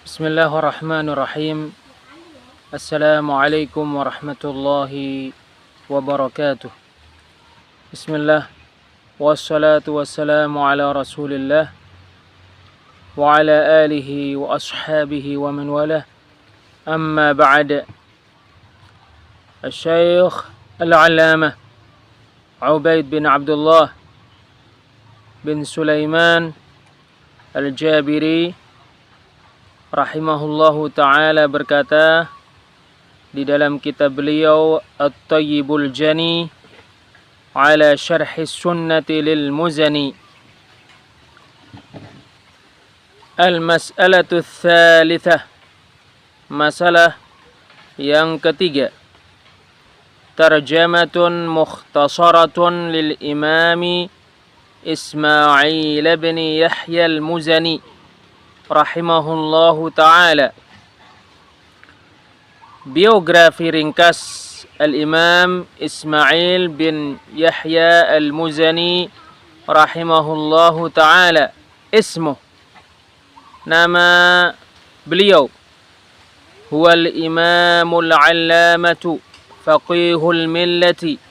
Bismillahirrahmanirrahim. Assalamualaikum warahmatullahi wabarakatuh. Bismillah. Wassalatu wassalamu ala rasulillah wa ala alihi wa ashabihi wa man walah. Amma ba'd. Al-Syeikh Al-Allamah Ubaid bin Abdullah bin Sulaiman Al-Jabiri rahimahullahu ta'ala berkata di dalam kitab beliau At-Tayyibul Jani ala syarhi sunnati lil Muzani, al-mas'alatu tsalitsah, masalah yang ketiga, tarjamatun mukhtasaratun lil imami Ismail bin Yahya al-Muzani rahimahullahu ta'ala. Biografi ringkas Al-Imam Ismail bin Yahya al-Muzani rahimahullahu ta'ala. Ismuh, nama beliau, huwa al-imamul allamatu faqihul millati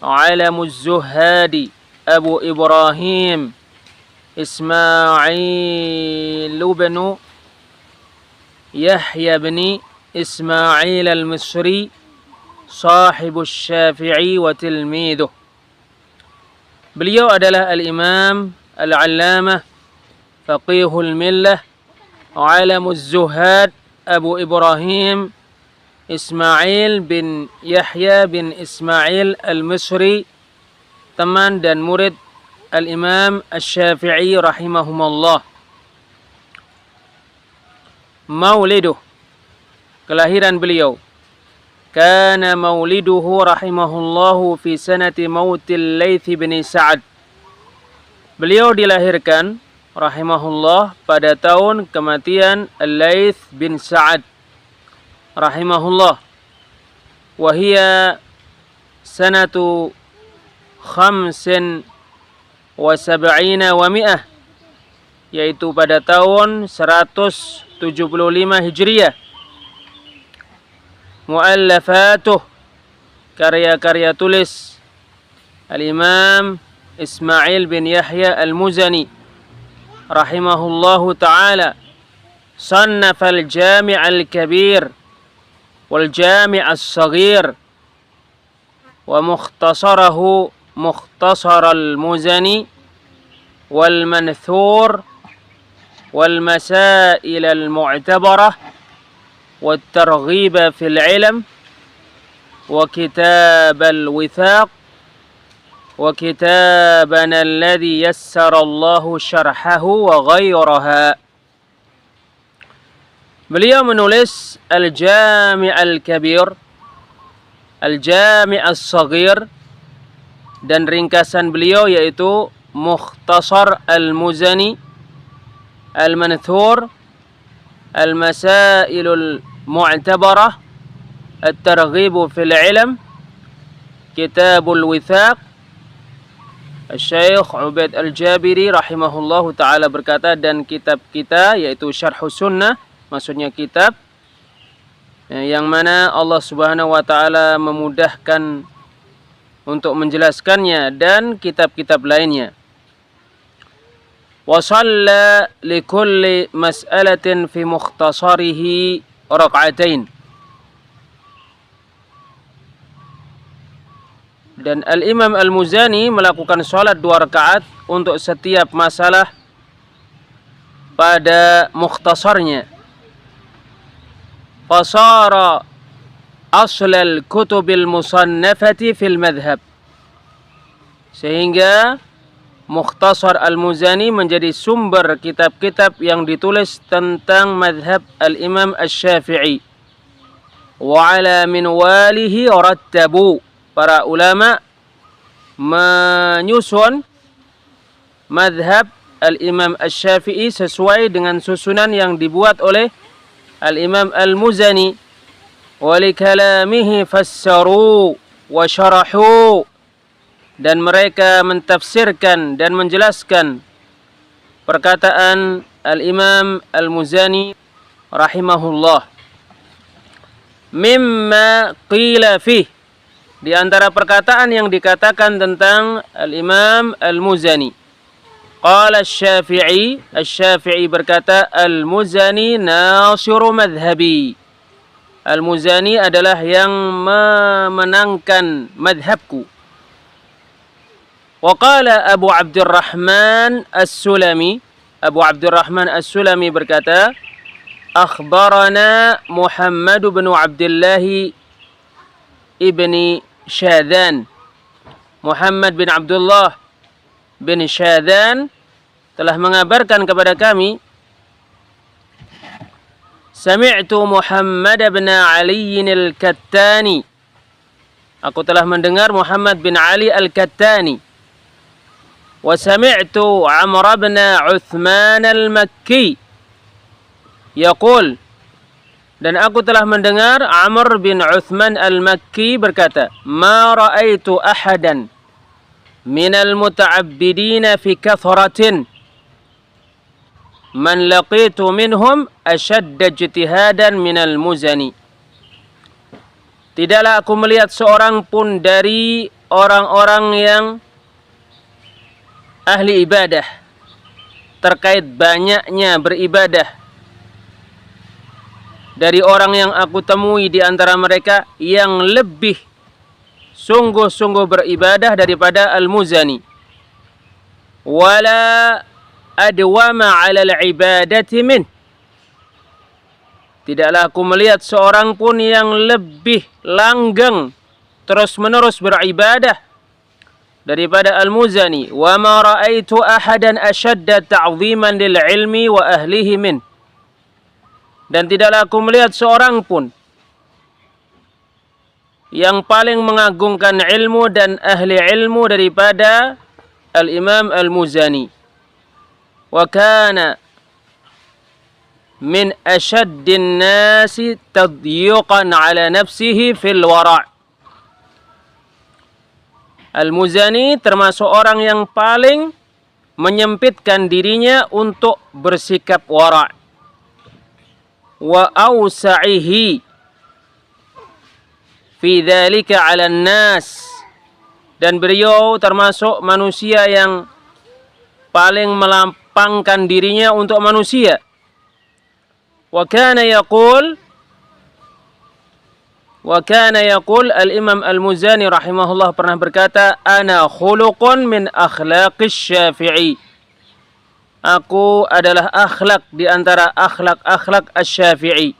alamuz zuhadi Abu Ibrahim Ismail bin Yahya bin Ismail al-Misri sahibu Syafi'i wa tilmiduh. Beliau adalah al-imam al-allamah faqihul millah alamuz zuhad Abu Ibrahim Ismail bin Yahya bin Ismail al-Misri, teman dan murid Al-Imam Asy-Syafi'i rahimahumullah. Mauliduh, kelahiran beliau, kana mauliduhu rahimahullahu fi sanati mautil Laits bin Sa'ad. Beliau dilahirkan rahimahullah pada tahun kematian Al-Laits bin Sa'ad rahimahullah. Wahia sanatu khamsin wa sab'ina wa mi'ah, yaitu pada tahun 175 Hijriah. Mu'allafatuh, karya-karya tulis Al-Imam Ismail bin Yahya al-Muzani rahimahullahu ta'ala. Sannafa al-Jami' al-Kabir wal Jami' as-Saghir wa mukhtasarahu مختصر المزني والمنثور والمسائل المعتبرة والترغيب في العلم وكتاب الوثاق وكتابنا الذي يسر الله شرحه وغيرها. Beliau menulis Al-Jami' Al-Kabir, Al-Jami' As-Saghir, dan ringkasan beliau yaitu Mukhtasar Al-Muzani, Al-Manthur, Al-Masailul Mu'tabarah, At-Targhibu fil Ilm, Kitabul Withaq. Syekh Ubaid Al-Jabiri rahimahullahu ta'ala berkata, dan kitab kita yaitu Syarhus Sunnah, maksudnya kitab yang mana Allah subhanahu wa ta'ala memudahkan untuk menjelaskannya, dan kitab-kitab lainnya. Wa shalla li kulli mas'alatin fi mukhtasarihi rak'atain. Dan Al-Imam Al-Muzani melakukan salat 2 rakaat untuk setiap masalah pada mukhtasarnya. Fasara aslal kutubil musannafati fil madhab, sehingga Mukhtasar Al-Muzani menjadi sumber kitab-kitab yang ditulis tentang madhab Al-Imam Asy-Syafi'i. Wa ala minwalihi rattabu, para ulama menyusun madhab Al-Imam Asy-Syafi'i sesuai dengan susunan yang dibuat oleh Al-Imam Al-Muzani. Walikalamihi fassaru wa syarahu, dan mereka mentafsirkan dan menjelaskan perkataan Al-Imam Al-Muzani rahimahullah. Mimma qila fih, di antara perkataan yang dikatakan tentang Al-Imam Al-Muzani. Qala Asy-Syafi'i, Asy-Syafi'i berkata, Al-Muzani nasiru madhhabi. Al-Muzani adalah yang memenangkan madhabku. Wa qala Abu Abdurrahman As-Sulami, Abu Abdurrahman As-Sulami berkata, Akhbarana Muhammad bin Abdullah ibni Syadhan. Muhammad bin Abdullah bin Syadhan telah mengabarkan kepada kami, Sami'tu Muhammad bin Ali al-Kattani. Aku telah mendengar Muhammad bin Ali al-Kattani. Wa sami'tu Amr bin Uthman al-Makki yaqul, dan aku telah mendengar Amr bin Uthman al-Makki berkata, Ma ra'aitu ahadan minal muta'abbidina fi kathratin man laqitu minhum ashadda ijtihadan minal Muzani. Tidaklah aku melihat seorang pun dari orang-orang yang ahli ibadah terkait banyaknya beribadah dari orang yang aku temui di antara mereka yang lebih sungguh-sungguh beribadah daripada Al-Muzani. Wala adwama 'ala al-ibadati min. Tidaklah aku melihat seorang pun yang lebih langgeng terus-menerus beribadah daripada Al-Muzani. Wa ma ra'aitu ahadan ashadda ta'dhiman lil ilmi wa ahlihi min. Dan tidaklah aku melihat seorang pun yang paling mengagungkan ilmu dan ahli ilmu daripada Al-Imam Al-Muzani. Wa kana min ashaddin nasi tadyiqan ala nafsihi fil wara'. Al-Muzani termasuk orang yang paling menyempitkan dirinya untuk bersikap wara'. Wa awsa'ihi fi dzalika 'ala an-nas, dan beliau termasuk manusia yang paling melampangkan dirinya untuk manusia. Wa kana yaqul Al-Imam Al-Muzani rahimahullah pernah berkata, Ana khuluqun min akhlaqis Syafi'i. Aku adalah akhlak di antara akhlak-akhlak Asy-Syafi'i.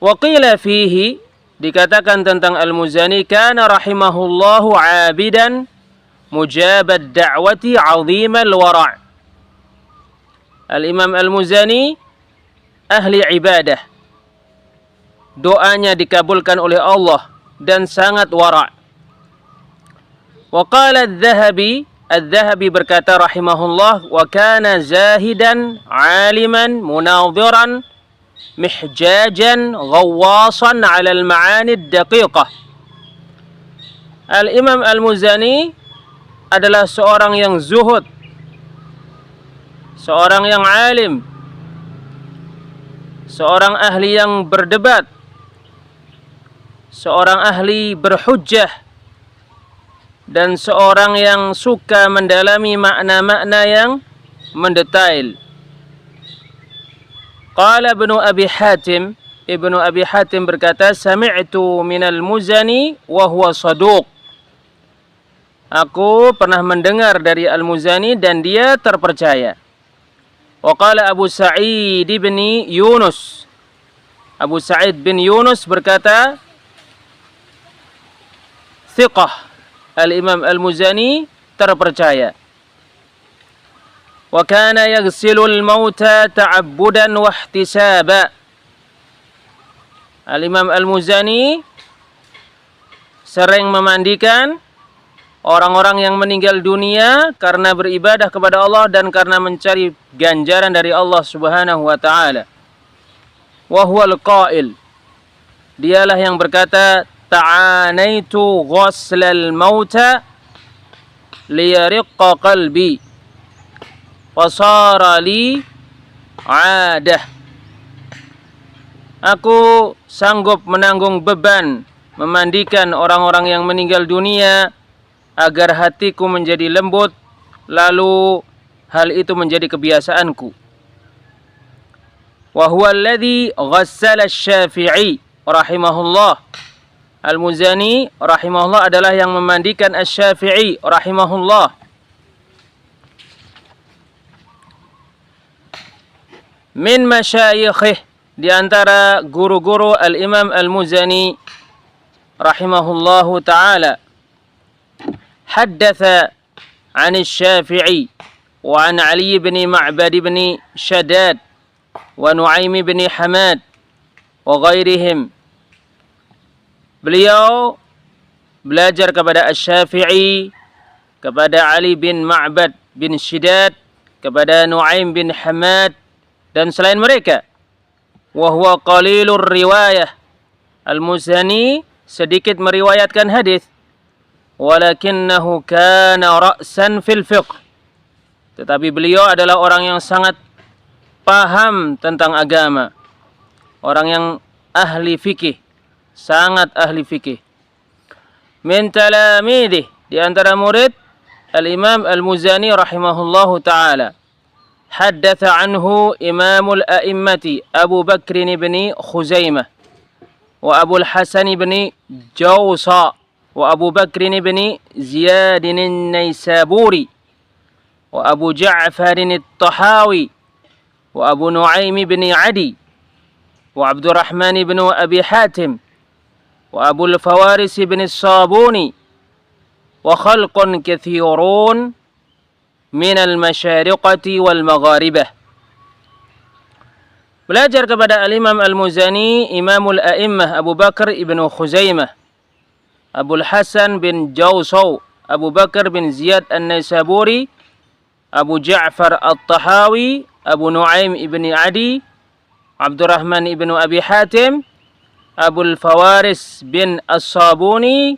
Wa qila fihi, dikatakan tentang Al-Muzani, kana rahimahullahu 'abidan mujabad da'wati 'azimal wara'. Al-Imam Al-Muzani ahli ibadah, doanya dikabulkan oleh Allah dan sangat wara'. Wa qala Adz-Dzahabi berkata rahimahullah, wa kana zahidan 'aliman munadhiran mihjajan ghawwasan 'ala al-ma'ani ad-daqiqah. Al-Imam Al-Muzani adalah seorang yang zuhud, seorang yang alim, seorang ahli yang berdebat, seorang ahli berhujjah, dan seorang yang suka mendalami makna-makna yang mendetail. Qala Ibnu Abi Hatim berkata, Sami'tu minal Muzani wa huwa saduq. Aku pernah mendengar dari Al-Muzani dan dia terpercaya. Wa qala Abu Sa'id bin Yunus. Abu Sa'id bin Yunus berkata, thiqah. Al-Imam Al-Muzani terpercaya. Wa kana yaghsilul mauta ta'abbudan wa ihtisaba. Al-Imam Al-Muzani sering memandikan orang-orang yang meninggal dunia karena beribadah kepada Allah dan karena mencari ganjaran dari Allah Subhanahu wa taala. Wa huwal qail. Dialah yang berkata, ta'anaitu ghuslal mauta liyariqqa qalbi wa sara li 'adah. Aku sanggup menanggung beban memandikan orang-orang yang meninggal dunia agar hatiku menjadi lembut, lalu hal itu menjadi kebiasaanku. Wa huwa alladhi ghassala Asy-Syafi'i rahimahullah. Al-Muzani rahimahullah adalah yang memandikan Asy-Syafi'i rahimahullah. Min masyayikhih, di antara guru-guru Al-Imam Al-Muzani rahimahullahu ta'ala. Haddatha an Asy-Syafi'i wa an Ali bin Ma'bad bin Shaddad wa Nu'aim bin Hamad wa ghairihim. Beliau belajar kepada Asy-Syafi'i, kepada Ali bin Ma'bad bin Shaddad, kepada Nu'aim bin Hamad, dan selain mereka. Wa huwa qalilur riwayah. Al-Muzani sedikit meriwayatkan hadis. Walakinnahu kana ra'san fil fiqh. Tetapi beliau adalah orang yang sangat paham tentang agama. Orang yang ahli fikih, sangat ahli fikih. Min talamidih, di antara murid Al-Imam Al-Muzani rahimahullahu ta'ala. Haddatha anhu imamul a'immati Abu Bakr bin Khuzaimah wa Abu al-Hasan bin Jawsa wa Abu Bakr bin Ziyad an-Naisaburi wa Abu Ja'far at-Tahawi wa Abu Nu'aim bin Adi wa Abdurrahman bin Abi Hatim wa Abu al-Fawaris bin As-Sabuni wa khalqun kathirun min al-masyariqati wal magharibah. Belajar kepada Al-Imam Al-Muzani, Imamul A'immah Abu Bakr ibn Khuzaimah, Abu Hasan bin Jawsaw, Abu Bakr bin Ziyad an-Naisaburi, Abu Ja'far at-Tahawi, Abu Nu'aim ibn Adi, Abdurrahman ibn Abi Hatim, Abu Fawaris bin As-Sabuni,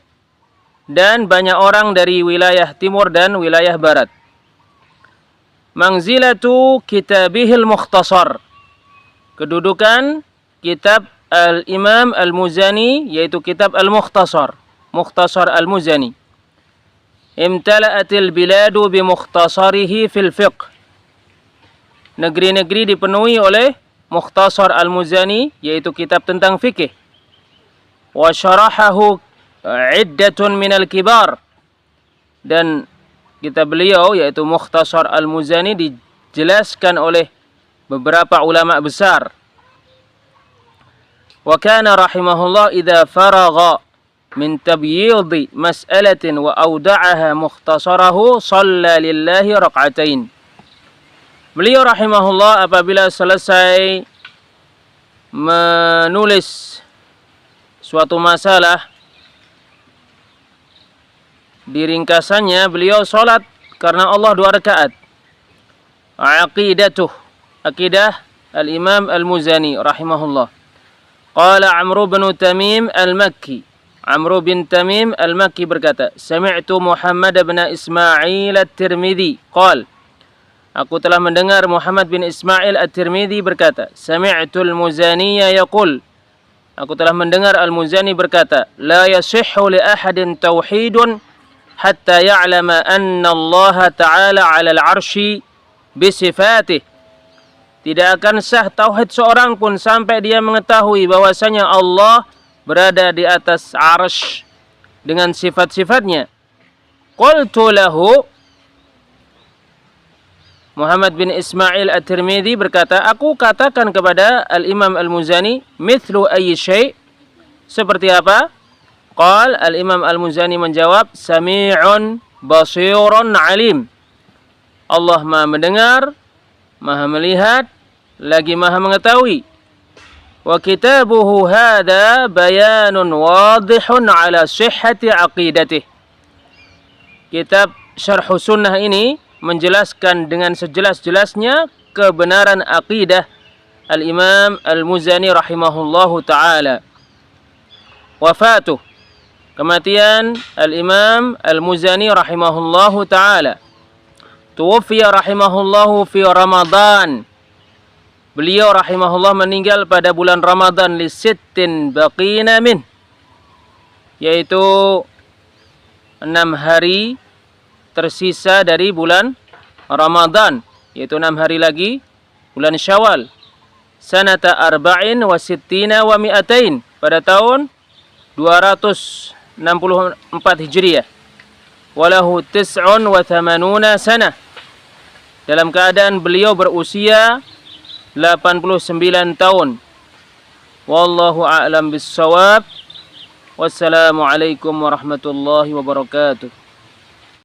dan banyak orang dari wilayah timur dan wilayah barat. Manzilatu kitabihil mukhtasar, kedudukan kitab Al-Imam Al-Muzani, yaitu kitab Al-Mukhtasar, Mukhtasar Al-Muzani. Imtala'atil biladu bimukhtasarihi fil fiqh. Negeri-negeri dipenuhi oleh Mukhtasar Al-Muzani, yaitu kitab tentang fikih. Wa syarahahu iddatun minal kibar, dan kitab beliau yaitu Mukhtasar Al-Muzani dijelaskan oleh beberapa ulama besar. Wa kana rahimahullah idza faragha min tabyid mas'alatin wa awda'aha mukhtasarahu shalla lillahi rak'atain. Beliau rahimahullah apabila selesai menulis suatu masalah, di ringkasannya beliau salat karena Allah 2 rakaat. Aqidatuh, akidah Al-Imam Al-Muzani rahimahullah. Qala Amr bin Tamim Al-Makki. Amr bin Tamim Al-Makki berkata, Sami'tu Muhammad bin Ismail At-Tirmidzi qala, aku telah mendengar Muhammad bin Ismail At-Tirmidzi berkata, Sami'tu Al-Muzani yaqul, aku telah mendengar Al-Muzani berkata, la yasihhu li ahadin tauhidun hatta ya'lama anna Allah Ta'ala 'ala al-'arsy bi sifatih. Tidak akan sah tauhid seorang pun sampai dia mengetahui bahwasanya Allah berada di atas arsy dengan sifat-sifatnya. Qultu lahu, Muhammad bin Ismail At-Tirmidzi berkata, aku katakan kepada Al-Imam Al-Muzani, mithlu ayyi syai', seperti apa? Qal, Al-Imam Al-Muzani menjawab, Sami'un basirun alim. Allah Maha mendengar, Maha melihat, lagi Maha mengetahui. Wa kitabuhu hadha bayanun wadihun ala sihhati aqidatih. Kitab Syarh Sunnah ini menjelaskan dengan sejelas-jelasnya kebenaran aqidah Al-Imam Al-Muzani rahimahullahu ta'ala. Wafatuh, kematian Al-Imam Al-Muzani rahimahullahu ta'ala. Tuwfiya rahimahullahu fi Ramadan. Beliau rahimahullah meninggal pada bulan Ramadan li sittin baqina min, yaitu 6 hari tersisa dari bulan Ramadan, yaitu 6 hari lagi bulan Syawal. Sanata arba'in wa sittina wa mi'atain, pada tahun 264 Hijriah. Walahu tis'un wa thamanuna sanah, dalam keadaan beliau berusia 89 tahun. Wallahu a'lam bis-shawab. Wassalamualaikum warahmatullahi wabarakatuh.